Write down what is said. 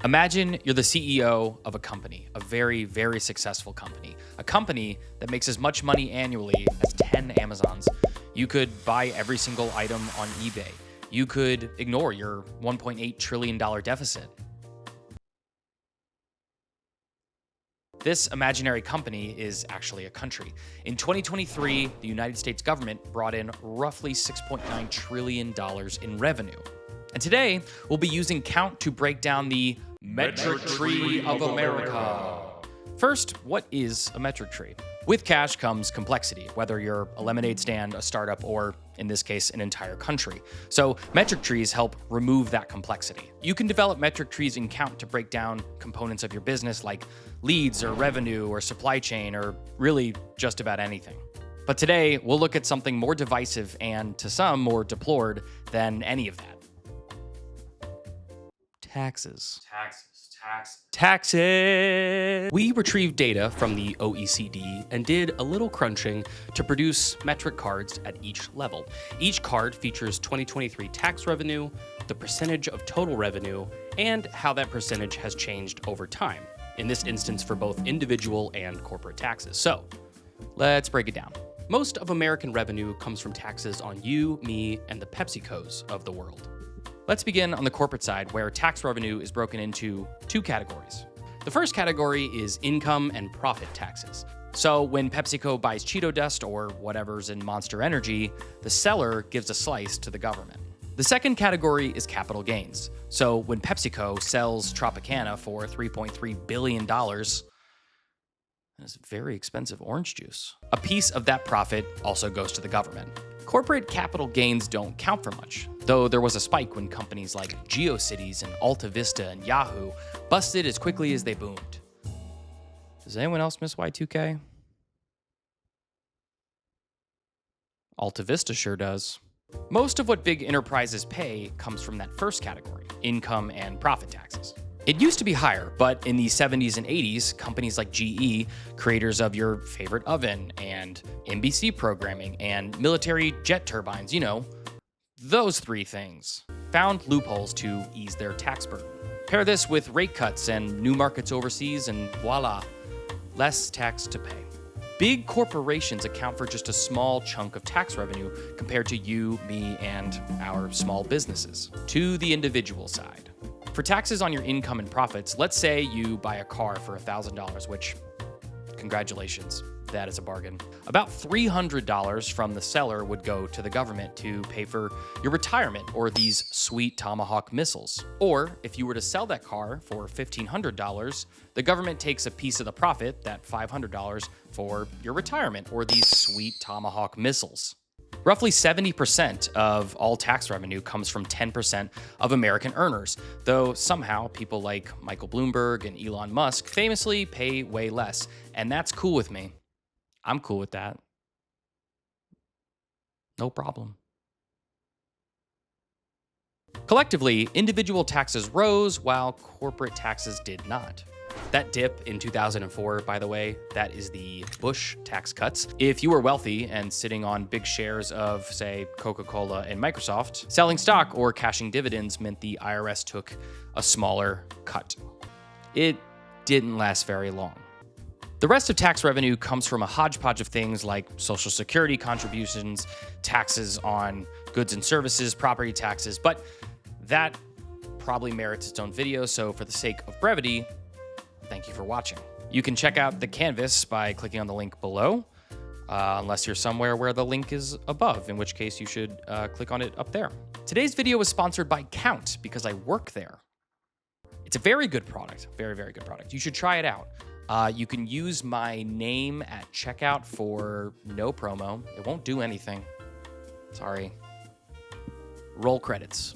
Imagine you're the CEO of a company, a very, very successful company, a company that makes as much money annually as 10 Amazons. You could buy every single item on eBay. You could ignore your $1.8 trillion deficit. This imaginary company is actually a country. In 2023, the United States government brought in roughly $6.9 trillion in revenue. And today, we'll be using Count to break down the metric tree of America. First, what is a metric tree? With cash comes complexity, whether you're a lemonade stand, a startup, or in this case, an entire country. So metric trees help remove that complexity. You can develop metric trees in Count to break down components of your business like leads or revenue or supply chain or really just about anything. But today, we'll look at something more divisive and to some more deplored than any of that. Taxes. We retrieved data from the OECD and did a little crunching to produce metric cards at each level. Each card features 2023 tax revenue, the percentage of total revenue, and how that percentage has changed over time, in this instance for both individual and corporate taxes. So, let's break it down. Most of American revenue comes from taxes on you, me, and the PepsiCos of the world. Let's begin on the corporate side, where tax revenue is broken into two categories. The first category is income and profit taxes. So when PepsiCo buys Cheeto Dust or whatever's in Monster Energy, the seller gives a slice to the government. The second category is capital gains. So when PepsiCo sells Tropicana for $3.3 billion, that's very expensive orange juice. A piece of that profit also goes to the government. Corporate capital gains don't count for much, though there was a spike when companies like GeoCities and Alta Vista and Yahoo busted as quickly as they boomed. Does anyone else miss Y2K? Alta Vista sure does. Most of what big enterprises pay comes from that first category, income and profit taxes. It used to be higher, but in the 70s and 80s, companies like GE, creators of your favorite oven and NBC programming and military jet turbines, those three things, found loopholes to ease their tax burden. Pair this with rate cuts and new markets overseas and voila, less tax to pay. Big corporations account for just a small chunk of tax revenue compared to you, me, and our small businesses. To the individual side. For taxes on your income and profits, let's say you buy a car for $1,000, which, congratulations, that is a bargain. About $300 from the seller would go to the government to pay for your retirement or these sweet Tomahawk missiles. Or if you were to sell that car for $1,500, the government takes a piece of the profit, that $500, for your retirement or these sweet Tomahawk missiles. Roughly 70% of all tax revenue comes from 10% of American earners, though somehow people like Michael Bloomberg and Elon Musk famously pay way less, and that's cool with me. I'm cool with that. No problem. Collectively, individual taxes rose while corporate taxes did not. That dip in 2004, by the way, that is the Bush tax cuts. If you were wealthy and sitting on big shares of, say, Coca-Cola and Microsoft, selling stock or cashing dividends meant the IRS took a smaller cut. It didn't last very long. The rest of tax revenue comes from a hodgepodge of things like Social Security contributions, taxes on goods and services, property taxes, but that probably merits its own video, so for the sake of brevity, thank you for watching. You can check out the canvas by clicking on the link below, unless you're somewhere where the link is above, in which case you should click on it up there. Today's video was sponsored by Count because I work there. It's a very good product, very, very good product. You should try it out. You can use my name at checkout for no promo. It won't do anything. Sorry. Roll credits.